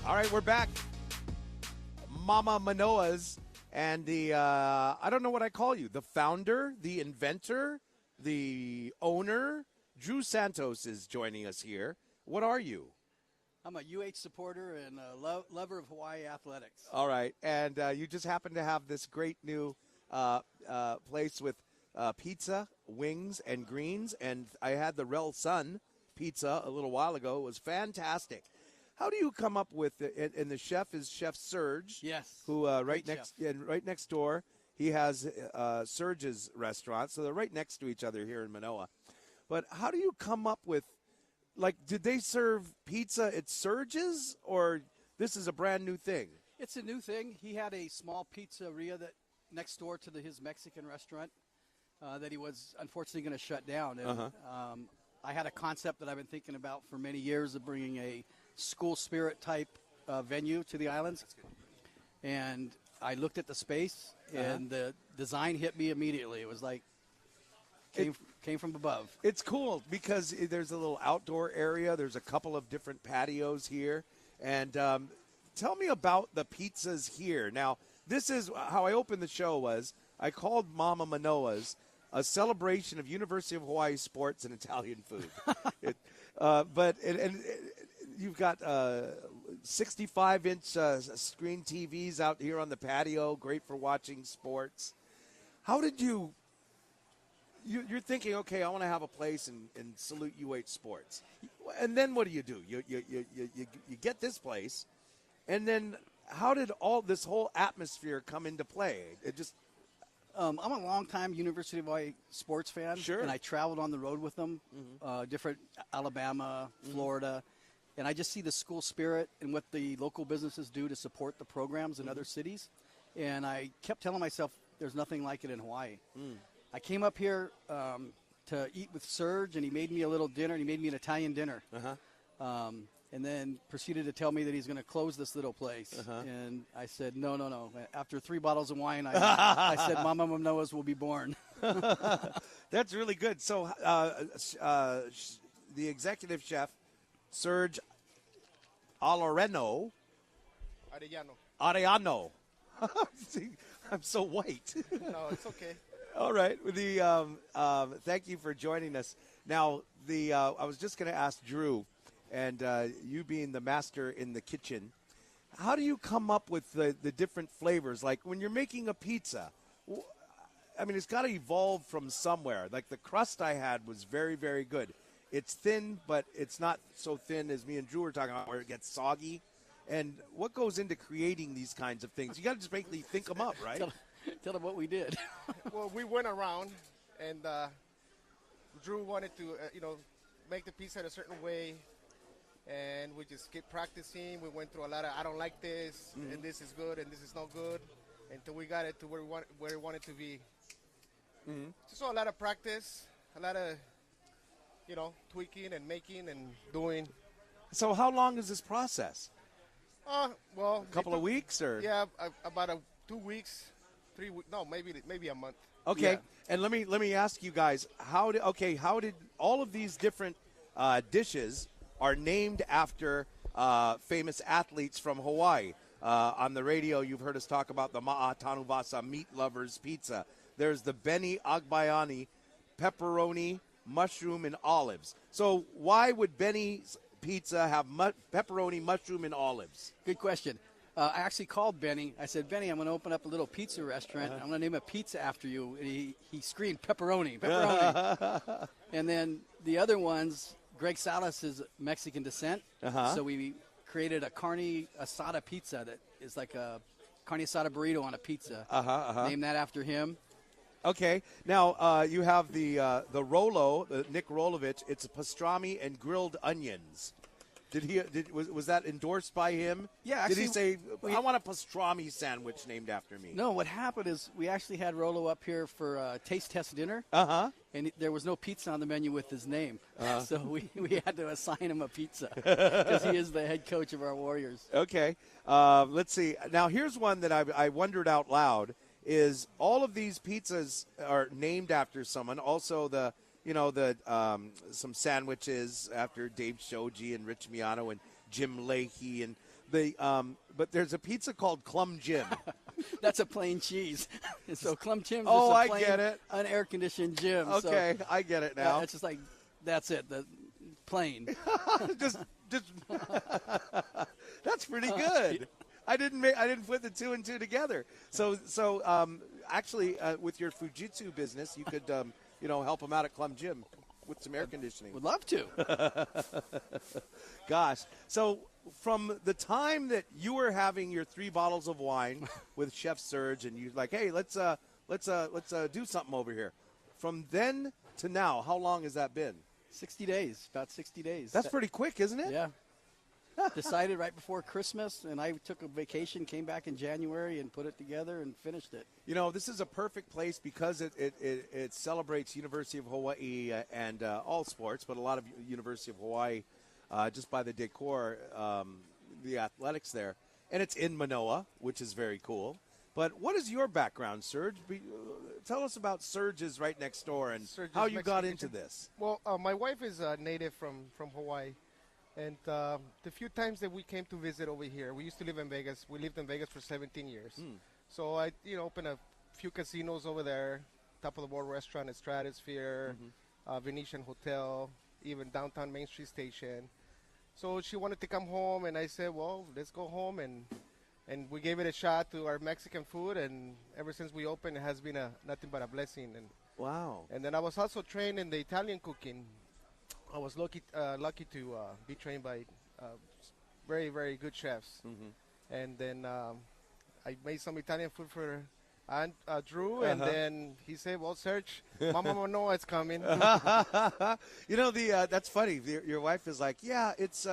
All right, we're back. Mama Manoa's and the, I don't know what I call you, the founder, the inventor, the owner. Drew Santos is joining us here. What are you? I'm a UH supporter and a lover of Hawaii athletics. All right, and you just happen to have this great new place with pizza, wings, and greens, and I had the Rel Sun pizza a little while ago. It was fantastic. How do you come up with it? And the chef is Chef Serg. Yes. Who right next door, he has Serg's restaurant, so they're right next to each other here in Manoa. But how do you come up with, like, did they serve pizza at Serg's, or this is a brand new thing? It's a new thing. He had a small pizzeria that next door to his Mexican restaurant that he was unfortunately going to shut down. And I had a concept that I've been thinking about for many years of bringing a school spirit type venue to the islands. And I looked at the space, and the design hit me immediately. It was like came from above. It's cool because there's a little outdoor area. There's a couple of different patios here. And tell me about the pizzas here. Now, this is how I opened the show was I called Mama Manoa's a celebration of University of Hawaii sports and Italian food. You've got 65-inch screen TVs out here on the patio, great for watching sports. How did you're thinking, okay, I want to have a place and salute UH sports. And then what do? You get this place, and then how did all this whole atmosphere come into play? It just I'm a longtime University of Hawaii sports fan. Sure. And I traveled on the road with them, different Alabama, Florida. And I just see the school spirit and what the local businesses do to support the programs in other cities. And I kept telling myself there's nothing like it in Hawaii. I came up here to eat with Serg, and he made me a little dinner. And he made me an Italian dinner. And then proceeded to tell me that he's going to close this little place. And I said, no. After 3 bottles of wine, I said, Mama Manoa's will be born. That's really good. So the executive chef, Serg Arellano. I'm so white. No, it's okay. All right. Thank you for joining us. Now, I was just going to ask Drew, and you being the master in the kitchen, how do you come up with the different flavors? Like when you're making a pizza, I mean, it's got to evolve from somewhere. Like the crust I had was very, very good. It's thin, but it's not so thin as me and Drew were talking about where it gets soggy. And what goes into creating these kinds of things? You got to just basically think them up, right? Tell them what we did. Well, we went around, and Drew wanted to, make the pizza a certain way, and we just kept practicing. We went through a lot of, I don't like this, and this is good, and this is not good, until we got it to where we wanted to be. Just a lot of practice, a lot of, tweaking and making and doing. So how long is this process? Well, a couple of weeks, or about 2 weeks, 3 weeks. No, maybe a month. Okay, Yeah. And let me ask you guys, how did all of these different dishes are named after famous athletes from Hawaii? On the radio, you've heard us talk about the Ma'a Tanuvasa Meat Lovers Pizza. There's the Benny Agbayani pepperoni, mushroom, and olives. So why would Benny's Pizza have pepperoni, mushroom, and olives? Good question. I actually called Benny. I said, Benny, I'm going to open up a little pizza restaurant. I'm going to name a pizza after you. And he screamed, pepperoni. And then the other ones, Greg Salas is Mexican descent. So we created a carne asada pizza that is like a carne asada burrito on a pizza. Named that after him. Okay. Now, you have the Rolo, Nick Rolovich. It's pastrami and grilled onions. Was that endorsed by him? Yeah. Actually, did he say, I want a pastrami sandwich named after me? No, what happened is we actually had Rolo up here for a taste test dinner. And there was no pizza on the menu with his name. So we had to assign him a pizza because he is the head coach of our Warriors. Okay. Let's see. Now, here's one that I wondered out loud. Is all of these pizzas are named after someone. Also, some sandwiches after Dave Shoji and Rich Miano and Jim Leahy. And But there's a pizza called Clum Jim. That's a plain cheese. And so Clum Jim's Oh, just I a plain, get it. unair-conditioned Jim. Okay, So, I get it now. it's just like, that's it, the plain. just that's pretty good. I didn't put the two and two together. So actually, with your Fujitsu business, you could help them out at Clum Gym with some air conditioning. Would love to. Gosh, so from the time that you were having your 3 bottles of wine with Chef Serg, and you're like, hey, let's do something over here. From then to now, how long has that been? 60 days, about 60 days. That's pretty quick, isn't it? Yeah. Decided right before Christmas, and I took a vacation, came back in January, and put it together and finished it. This is a perfect place because it celebrates University of Hawaii and all sports, but a lot of University of Hawaii just by the decor, the athletics there. And it's in Manoa, which is very cool. But what is your background, Serg? Tell us about Serg's right next door and Serg's how you got Mexican into this. Well, my wife is a native from Hawaii. And the few times that we came to visit over here, we used to live in Vegas. We lived in Vegas for 17 years. So I, opened a few casinos over there, top of the world restaurant at Stratosphere, Venetian Hotel, even downtown Main Street Station. So she wanted to come home, and I said, well, let's go home. And we gave it a shot to our Mexican food, and ever since we opened, it has been nothing but a blessing. And wow. And then I was also trained in the Italian cooking. I was lucky to be trained by very, very good chefs. And then I made some Italian food for Aunt Drew, and then he said, well, Serg, Mama Manoa is coming. That's funny. Your wife is like, yeah, it's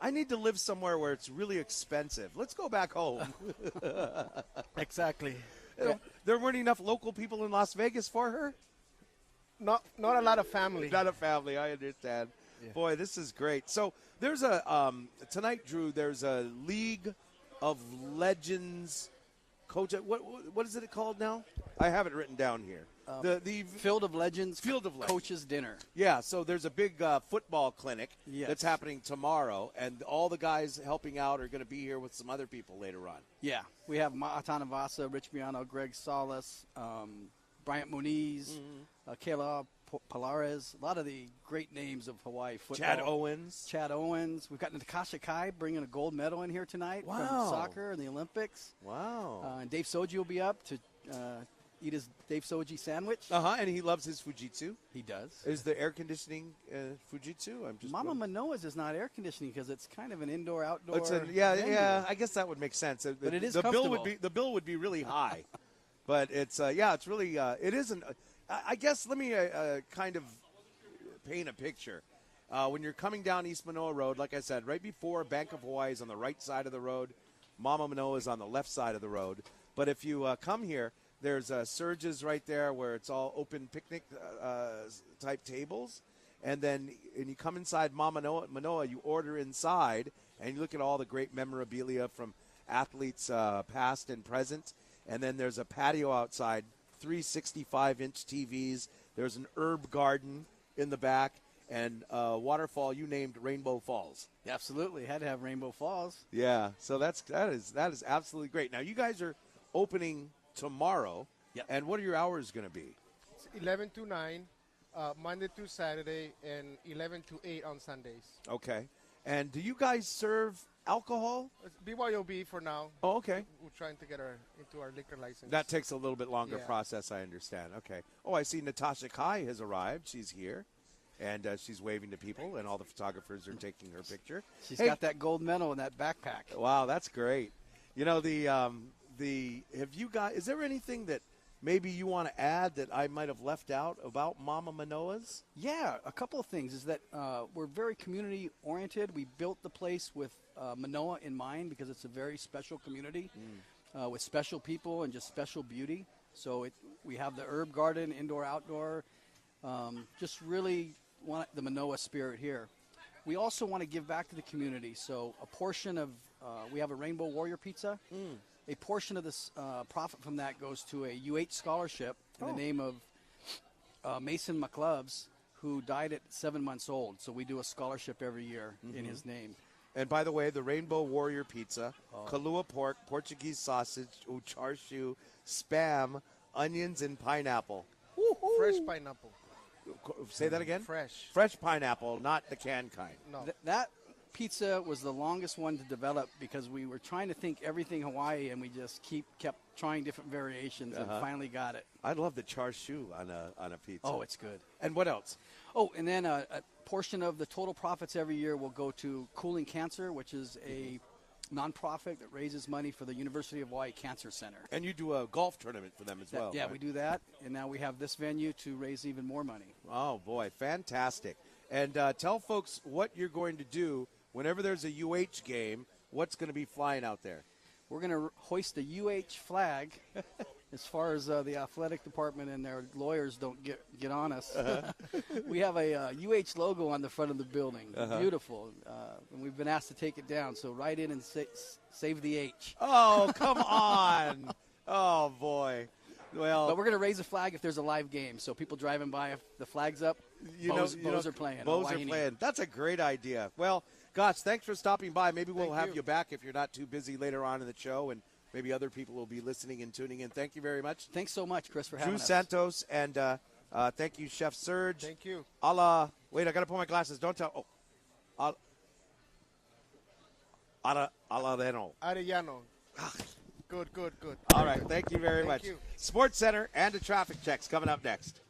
I need to live somewhere where it's really expensive. Let's go back home. Exactly. There weren't enough local people in Las Vegas for her? Not a lot of family. Not a family, I understand. Yeah. Boy, this is great. So there's tonight, Drew, there's a League of Legends coach. What is it called now? I have it written down here. The Field of Legends Legends. Coaches Dinner. Yeah, so there's a big football clinic Yes. that's happening tomorrow, and all the guys helping out are going to be here with some other people later on. Yeah, we have Ma'atana Vasa, Rich Miano, Greg Salas, Bryant Muniz, Kayla Polares, a lot of the great names of Hawaii football. Chad Owens. We've got Natasha Kai bringing a gold medal in here tonight from soccer and the Olympics. Wow. And Dave Soji will be up to eat his Dave Soji sandwich. And he loves his Fujitsu. He does. Is the air conditioning Fujitsu? Mama Manoa's is not air conditioning because it's kind of an indoor-outdoor. Yeah. I guess that would make sense. But it is the comfortable. bill would be really high. But it's it's really it isn't. I guess let me kind of paint a picture. When you're coming down East Manoa Road, like I said, right before Bank of Hawaii is on the right side of the road, Mama Manoa is on the left side of the road. But if you come here, there's Serg's right there where it's all open picnic type tables. And then you come inside Mama Manoa, you order inside, and you look at all the great memorabilia from athletes past and present. And then there's a patio outside, 365-inch TVs. There's an herb garden in the back, and waterfall you named Rainbow Falls. Absolutely, had to have Rainbow Falls. Yeah, so that is absolutely great. Now you guys are opening tomorrow, and what are your hours going to be? It's 11 to 9, Monday through Saturday, and 11 to 8 on Sundays. Okay, and do you guys serve alcohol? It's BYOB for now. Oh, okay. We're trying to get into our liquor license. That takes a little bit longer process, I understand. Okay. Oh, I see Natasha Kai has arrived. She's here, and she's waving to people, and all the photographers are taking her picture. She's got that gold medal in that backpack. Wow, that's great. Have you guys? Is there anything that maybe you want to add that I might have left out about Mama Manoa's? Yeah, a couple of things is that we're very community oriented. We built the place with Manoa in mind because it's a very special community with special people and just special beauty. So we have the herb garden, indoor, outdoor. Just really want the Manoa spirit here. We also want to give back to the community. So a portion of we have a Rainbow Warrior Pizza. A portion of this profit from that goes to a U8 scholarship in the name of Mason McCloves, who died at 7 months old. So we do a scholarship every year in his name. And by the way, the Rainbow Warrior Pizza, Kahlua pork, Portuguese sausage, char siu, Spam, onions, and pineapple. Woo-hoo. Fresh pineapple. Say that again? Fresh. Fresh pineapple, not the canned kind. No. That pizza was the longest one to develop because we were trying to think everything Hawaii, and we just kept trying different variations and finally got it. I love the char siu on a pizza. Oh, it's good. And what else? Oh, and then a portion of the total profits every year will go to Cooling Cancer, which is a nonprofit that raises money for the University of Hawaii Cancer Center. And you do a golf tournament for them as well. Yeah, right? we do that, and now we have this venue to raise even more money. Oh, boy, fantastic. And tell folks what you're going to do whenever there's a UH game, what's going to be flying out there? We're going to hoist a UH flag as far as the athletic department and their lawyers don't get on us. We have a UH logo on the front of the building. Beautiful. And we've been asked to take it down, so write in and save the H. Oh, come on. Oh, boy. Well, but we're going to raise a flag if there's a live game. So people driving by, if the flag's up, Bows are playing. Bows are playing. That's a great idea. Well, gosh, thanks for stopping by. Maybe we'll have you back if you're not too busy later on in the show, and maybe other people will be listening and tuning in. Thank you very much. Thanks so much, Chris, for having us. Drew Santos, and thank you, Chef Serg. Thank you. Wait, I got to put my glasses. Don't tell. Oh. Arellano. Arellano. Good. All right, thank you very much. You. Sports Center and a traffic check's coming up next.